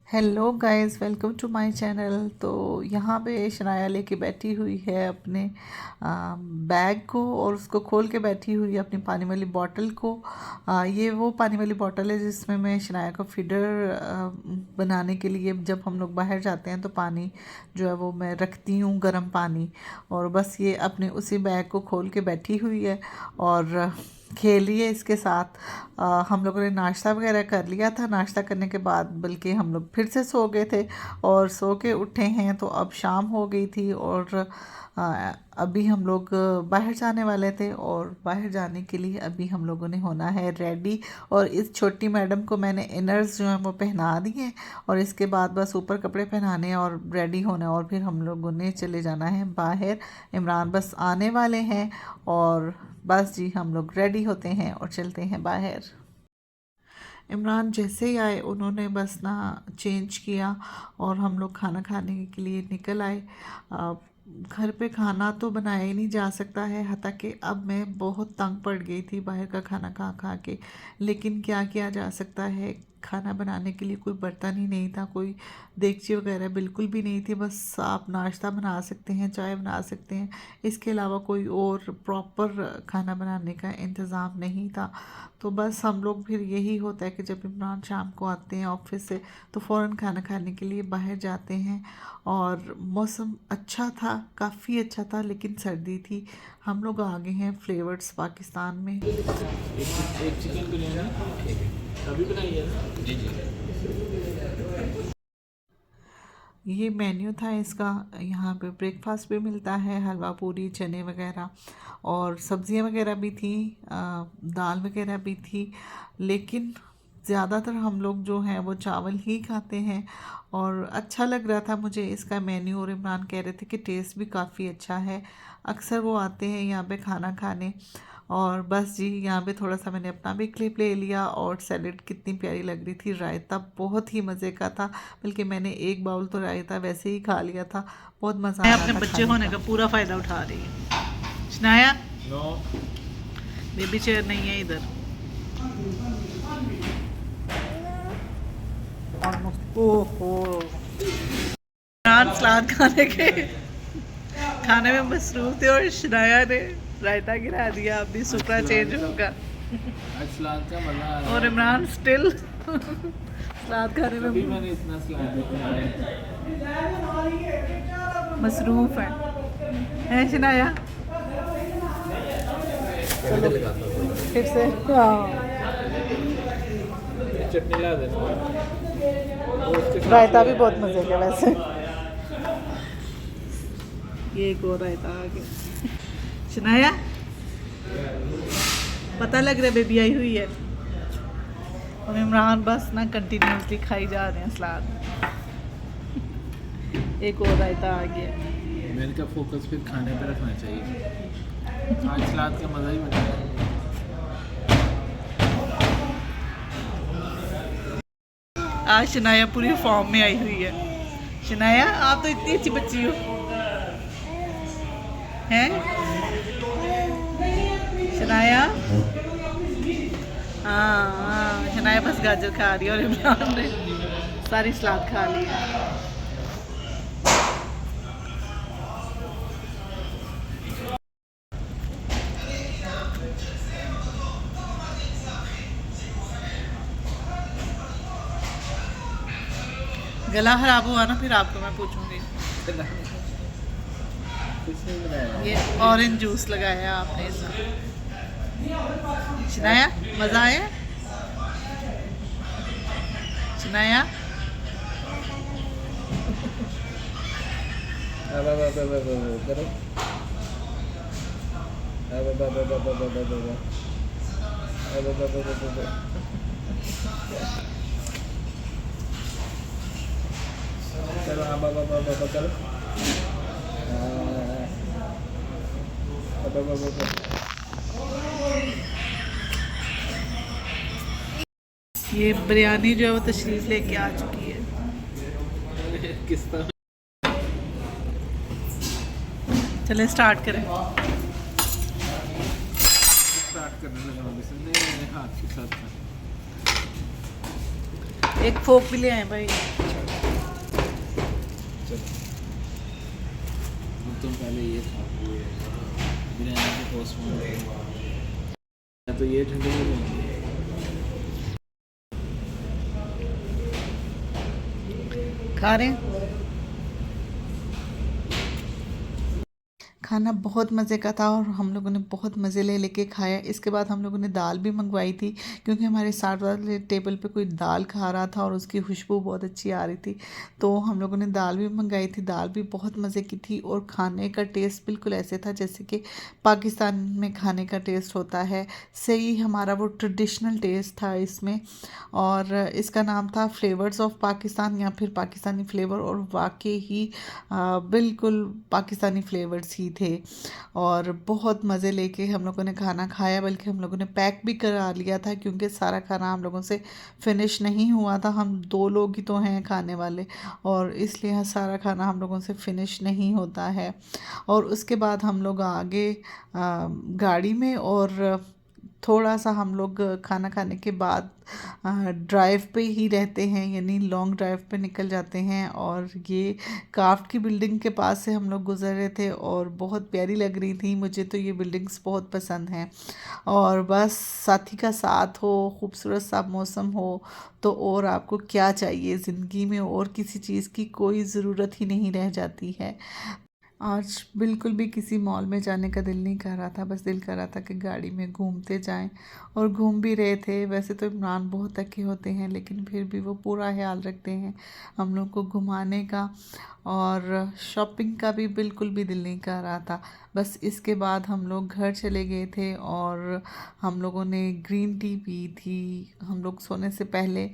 Hello guys, welcome to my channel. तो यहाँ पे शनाया लेके बैठी हुई है अपने बैग को और उसको खोल के बैठी हुई है अपनी पानी वाली बॉटल को। ये वो पानी वाली बॉटल है जिसमें मैं शनाया को फीडर बनाने के लिए जब हम लोग बाहर जाते हैं तो पानी जो है वो मैं रखती हूँ गर्म पानी। और बस ये अपने उसी बैग को खोल के बैठी हुई है और खेल रही है इसके साथ। हम लोगों ने नाश्ता वगैरह कर लिया था। नाश्ता करने के बाद बल्कि हम लोग फिर से सो गए थे और सो के उठे हैं तो अब शाम हो गई थी और अभी हम लोग बाहर जाने वाले थे और बाहर जाने के लिए अभी हम लोगों ने होना है रेडी। और इस छोटी मैडम को मैंने इनर्स जो हैं वो पहना दी हैं और इसके बाद बस ऊपर कपड़े पहनाने और रेडी होना है और फिर हम लोगों ने चले जाना है बाहर। इमरान बस आने वाले हैं और बस जी हम लोग रेडी होते हैं और चलते हैं बाहर। इमरान जैसे ही आए उन्होंने बस ना चेंज किया और हम लोग खाना खाने के लिए निकल आए। घर पे खाना तो बनाया ही नहीं जा सकता है, हता कि अब मैं बहुत तंग पड़ गई थी बाहर का खाना खा खा के। लेकिन क्या किया जा सकता है, खाना बनाने के लिए कोई बर्तन ही नहीं था, कोई देगची वगैरह बिल्कुल भी नहीं थी। बस आप नाश्ता बना सकते हैं, चाय बना सकते हैं, इसके अलावा कोई और प्रॉपर खाना बनाने का इंतज़ाम नहीं था। तो बस हम लोग फिर यही होता है कि जब इमरान शाम को आते हैं ऑफिस से तो फ़ौरन खाना खाने के लिए बाहर जाते हैं। और मौसम अच्छा था, काफ़ी अच्छा था, लेकिन सर्दी थी। हम लोग आ गए हैं फ्लेवर्स पाकिस्तान में। एक चिकन बिरयानी अभी बनाई है ना? जी जी। ये मेन्यू था इसका। यहाँ पे ब्रेकफास्ट भी मिलता है, हलवा पूरी चने वगैरह और सब्जियाँ वगैरह भी थी, दाल वगैरह भी थी। लेकिन ज़्यादातर हम लोग जो हैं वो चावल ही खाते हैं और अच्छा लग रहा था मुझे इसका मेन्यू। और इमरान कह रहे थे कि टेस्ट भी काफ़ी अच्छा है। अक्सर वो आते हैं यहाँ पे खाना खाने। और बस जी यहाँ पे थोड़ा सा मैंने अपना भी क्लिप ले लिया और सैलेड कितनी प्यारी लग रही थी। रायता बहुत ही मज़े का था, बल्कि मैंने एक बाउल तो रायता वैसे ही खा लिया था। बहुत मज़ा आ रहा था। अपने बच्चे होने का पूरा फ़ायदा उठा रही है शनाया। नो बेबी चेयर नहीं है इधर। ओहो, सलाद खाने में मसरूफ थे और शनाया ने रायता गिरा दिया। अभी सुपरा चेंज होगा आज सलाद का मजा आ रहा और है। इमरान स्टिल सलाद खाने कभी में मैंने इतना सलाद नहीं खाया। मसरूफ है शनाया। चलो फिर से चटनी ला देना। रायता भी बहुत मज़े का वैसे। ये एक और रायता आ गया। शनाया पता लग रहा है बेबी आई हुई है और इमरान बस ना कंटिन्यूसली खाई जा रहे हैं सलाद। एक और रायता आ गया। मेरे का फोकस फिर खाने पे रखना चाहिए। आज सलाद का मज़ा ही बना है। आज शनाया पूरी फॉर्म में आई हुई है। शनाया आप तो इतनी अच्छी बच्ची हो हैं शनाया। हाँ शनाया बस गाजर खा रही है और इमरान ने सारी सलाद खा ली है। गला खराब हुआ ना फिर आपको मैं पूछूंगी। कुछ नहीं बनाया। ये ऑरेंज जूस लगाया आपने इसको। शनाया मज़ा आया शनाया। करो। चलो करो। ये बिरयानी जो है वो तशरीफ़ लेके आ चुकी है। किस तरह चले स्टार्ट करें। स्टार्ट करने लगा मेरे हाथ के साथ। एक फोक भी ले आए भाई। चलो अब तुम पहले ये खाओ, बिरयानी के पोस्टमार्टम तो ये ठंडे हो जाएंगे। खा रहे हैं। खाना बहुत मज़े का था और हम लोगों ने बहुत मज़े ले लेके खाया। इसके बाद हम लोगों ने दाल भी मंगवाई थी, क्योंकि हमारे साथ वाले टेबल पे कोई दाल खा रहा था और उसकी खुशबू बहुत अच्छी आ रही थी, तो हम लोगों ने दाल भी मंगाई थी। दाल भी बहुत मज़े की थी और खाने का टेस्ट बिल्कुल ऐसे था जैसे कि पाकिस्तान में खाने का टेस्ट होता है, सही हमारा वो ट्रेडिशनल टेस्ट था इसमें। और इसका नाम था फ्लेवर्स ऑफ पाकिस्तान या फिर पाकिस्तानी फ्लेवर, और वाकई ही बिल्कुल पाकिस्तानी फ्लेवर्स ही थे। और बहुत मज़े लेके हम लोगों ने खाना खाया, बल्कि हम लोगों ने पैक भी करा लिया था, क्योंकि सारा खाना हम लोगों से फिनिश नहीं हुआ था। हम 2 लोग ही तो हैं खाने वाले, और इसलिए सारा खाना हम लोगों से फिनिश नहीं होता है। और उसके बाद हम लोग आगे गाड़ी में, और थोड़ा सा हम लोग खाना खाने के बाद ड्राइव पे ही रहते हैं, यानी लॉन्ग ड्राइव पे निकल जाते हैं। और ये क्राफ्ट की बिल्डिंग के पास से हम लोग गुजर रहे थे और बहुत प्यारी लग रही थी। मुझे तो ये बिल्डिंग्स बहुत पसंद हैं, और बस साथी का साथ हो, खूबसूरत सा मौसम हो, तो और आपको क्या चाहिए ज़िंदगी में। और किसी चीज़ की कोई ज़रूरत ही नहीं रह जाती है। आज बिल्कुल भी किसी मॉल में जाने का दिल नहीं कर रहा था, बस दिल कर रहा था कि गाड़ी में घूमते जाएं, और घूम भी रहे थे। वैसे तो इमरान बहुत थके होते हैं, लेकिन फिर भी वो पूरा ख्याल रखते हैं हम लोग को घुमाने का। और शॉपिंग का भी बिल्कुल भी दिल नहीं कर रहा था। बस इसके बाद हम लोग घर चले गए थे, और हम लोगों ने ग्रीन टी पी थी। हम लोग सोने से पहले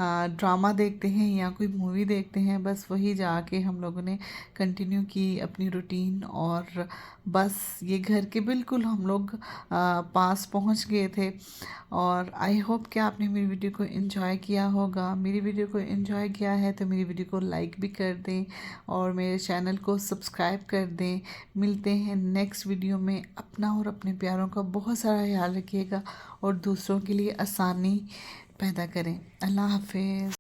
ड्रामा देखते हैं या कोई मूवी देखते हैं, बस वही जाके हम लोगों ने कंटिन्यू की अपनी रूटीन। और बस ये घर के बिल्कुल हम लोग पास पहुंच गए थे। और आई होप कि आपने मेरी वीडियो को एंजॉय किया होगा। मेरी वीडियो को एंजॉय किया है तो मेरी वीडियो को लाइक भी कर दें, और मेरे चैनल को सब्सक्राइब कर दें। मिलते हैं नेक्स्ट वीडियो में। अपना और अपने प्यारों का बहुत सारा ख्याल रखिएगा, और दूसरों के लिए आसानी पैदा करें। अल्लाह हाफिज़।